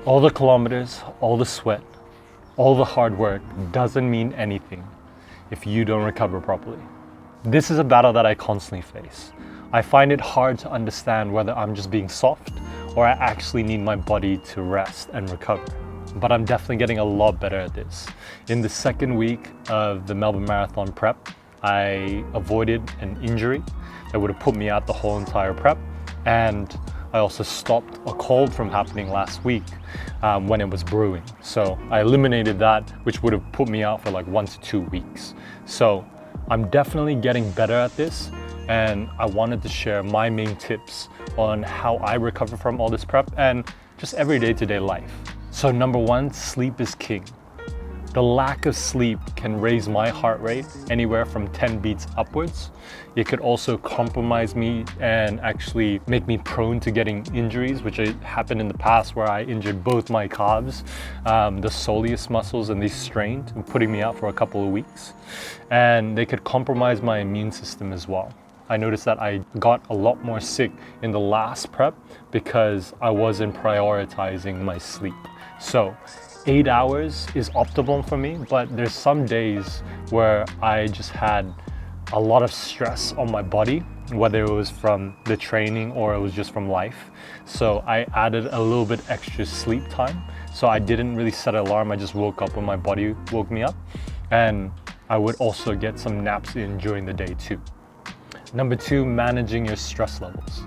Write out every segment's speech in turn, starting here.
All the kilometers, all the sweat, all the hard work doesn't mean anything if you don't recover properly. This is a battle that I constantly face. I find it hard to understand whether I'm just being soft or I actually need my body to rest and recover. But I'm definitely getting a lot better at this. In the second week of the Melbourne Marathon prep, I avoided an injury that would have put me out the whole entire prep, and I also stopped a cold from happening last week when it was brewing. So I eliminated that, which would have put me out for like 1 to 2 weeks. So I'm definitely getting better at this, and I wanted to share my main tips on how I recover from all this prep and just every day-to-day life. So number 1, sleep is king. The lack of sleep can raise my heart rate anywhere from 10 beats upwards. It could also compromise me and actually make me prone to getting injuries, which happened in the past where I injured both my calves, the soleus muscles, and they strained, putting me out for a couple of weeks. And they could compromise my immune system as well. I noticed that I got a lot more sick in the last prep because I wasn't prioritizing my sleep. So 8 hours is optimal for me, but there's some days where I just had a lot of stress on my body, whether it was from the training or it was just from life. So I added a little bit extra sleep time. So I didn't really set an alarm, I just woke up when my body woke me up. And I would also get some naps in during the day too. Number 2, managing your stress levels.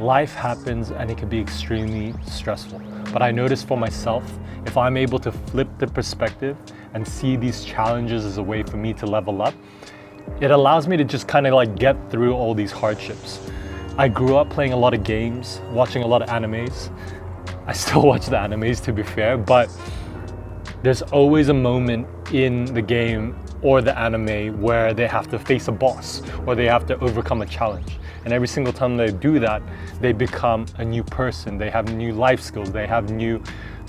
Life happens and it can be extremely stressful. But I noticed for myself, if I'm able to flip the perspective and see these challenges as a way for me to level up, it allows me to just kind of like get through all these hardships. I grew up playing a lot of games, watching a lot of animes. I still watch the animes, to be fair, but there's always a moment in the game or the anime where they have to face a boss or they have to overcome a challenge. And every single time they do that, they become a new person. They have new life skills. They have new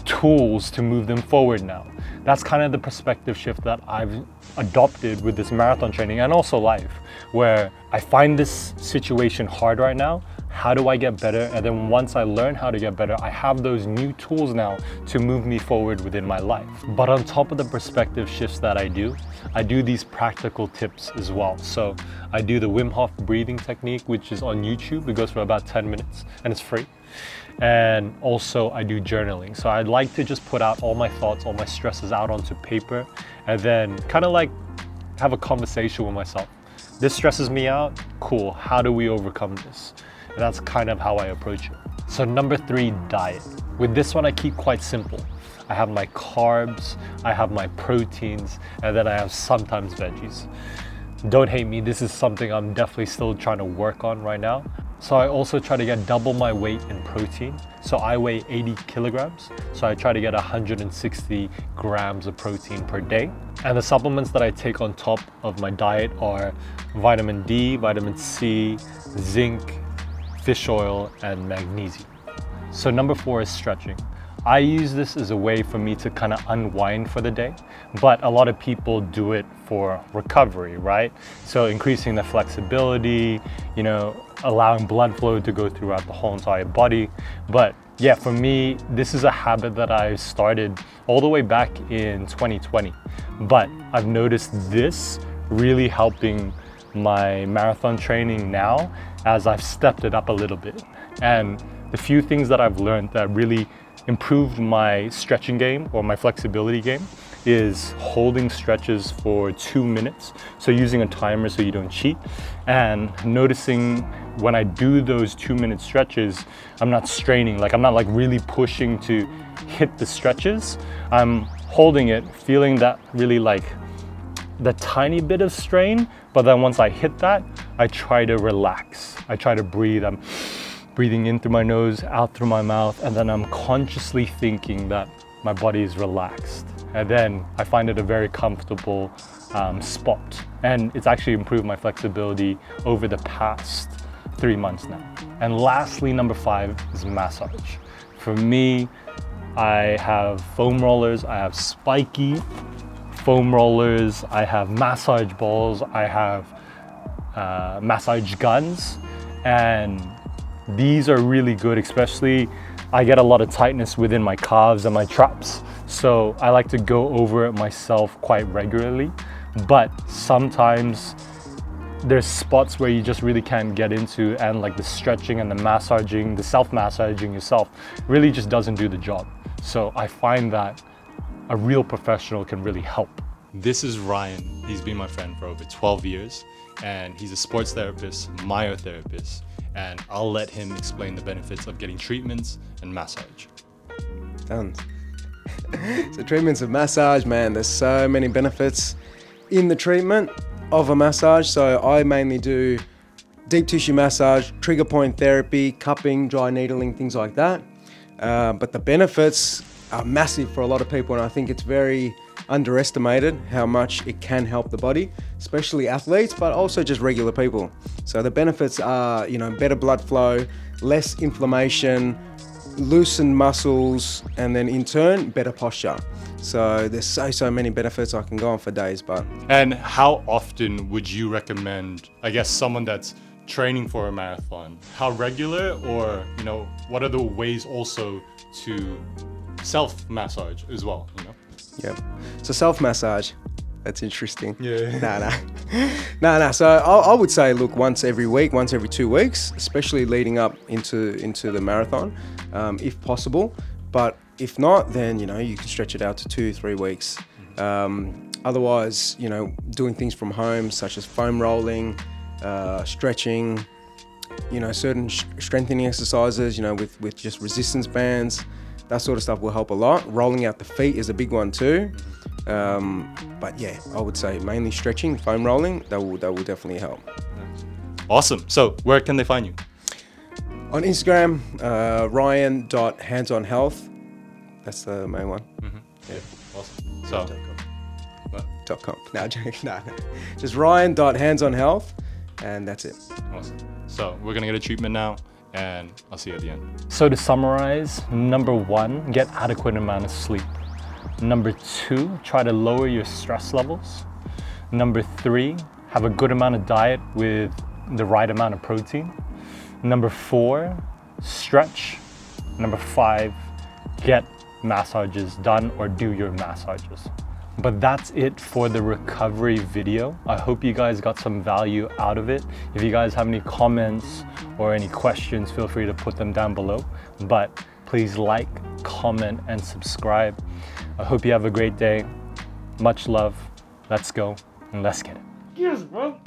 tools to move them forward now. That's kind of the perspective shift that I've adopted with this marathon training and also life, where I find this situation hard right now. How do I get better? And then once I learn how to get better, I have those new tools now to move me forward within my life. But on top of the perspective shifts that I do these practical tips as well. So I do the Wim Hof breathing technique, which is on YouTube. It goes for about 10 minutes and it's free. And also I do journaling. So I'd like to just put out all my thoughts, all my stresses out onto paper, and then kind of like have a conversation with myself. This stresses me out, cool, how do we overcome this? And that's kind of how I approach it. So number 3, diet. With this one, I keep quite simple. I have my carbs, I have my proteins, and then I have sometimes veggies. Don't hate me, this is something I'm definitely still trying to work on right now. So I also try to get double my weight in protein. So I weigh 80 kilograms. So I try to get 160 grams of protein per day. And the supplements that I take on top of my diet are vitamin D, vitamin C, zinc, fish oil, and magnesium. So number 4 is stretching. I use this as a way for me to kind of unwind for the day, but a lot of people do it for recovery, right? So increasing the flexibility, allowing blood flow to go throughout the whole entire body. But yeah, for me, this is a habit that I started all the way back in 2020. But I've noticed this really helping my marathon training now as I've stepped it up a little bit. And the few things that I've learned that really improved my stretching game or my flexibility game is holding stretches for 2 minutes. So using a timer so you don't cheat, and noticing when I do those 2-minute stretches, I'm not straining, I'm not really pushing to hit the stretches. I'm holding it, feeling that really the tiny bit of strain, but then once I hit that, I try to relax. I try to breathe. I'm breathing in through my nose, out through my mouth, and then I'm consciously thinking that my body is relaxed. And then I find it a very comfortable spot. And it's actually improved my flexibility over the past 3 months now. And lastly, number 5 is massage. For me, I have foam rollers, I have spiky foam rollers, I have massage balls, I have massage guns, and these are really good, especially I get a lot of tightness within my calves and my traps, so I like to go over it myself quite regularly. But sometimes there's spots where you just really can't get into, and like the stretching and the massaging, the self-massaging yourself really just doesn't do the job. So I find that a real professional can really help. This is Ryan. He's been my friend for over 12 years, and he's a sports therapist, myotherapist, and I'll let him explain the benefits of getting treatments and massage. Done. So treatments of massage, man, there's so many benefits in the treatment of a massage. So I mainly do deep tissue massage, trigger point therapy, cupping, dry needling, things like that. But the benefits are massive for a lot of people, and I think it's very underestimated how much it can help the body, especially athletes, but also just regular people. So the benefits are, better blood flow, less inflammation, loosened muscles, and then in turn, better posture. So there's so many benefits. I can go on for days, but. And how often would you recommend, I guess, someone that's training for a marathon? How regular, or, what are the ways also to self-massage as well, Yeah. So self-massage, that's interesting. Yeah. Nah. So I would say, look, once every week, once every 2 weeks, especially leading up into the marathon, if possible. But if not, then, you can stretch it out to 2-3 weeks. Otherwise, doing things from home, such as foam rolling, stretching, certain strengthening exercises, with just resistance bands, that sort of stuff will help a lot. Rolling out the feet is a big one too. But yeah, I would say mainly stretching, foam rolling, that will definitely help. Awesome. So where can they find you? On Instagram, ryan.handsonhealth. That's the main one. Mm-hmm. Yeah. Awesome. So. .com. No, joking. No. Just ryan.handsonhealth, and that's it. Awesome. So we're gonna get a treatment now, and I'll see you at the end. So to summarize, number 1, get adequate amount of sleep. Number 2, try to lower your stress levels. Number 3, have a good amount of diet with the right amount of protein. Number 4, stretch. Number 5, get massages done or do your massages. But that's it for the recovery video. I hope you guys got some value out of it. If you guys have any comments or any questions, feel free to put them down below. But please like, comment, and subscribe. I hope you have a great day. Much love. Let's go and let's get it. Yes, bro.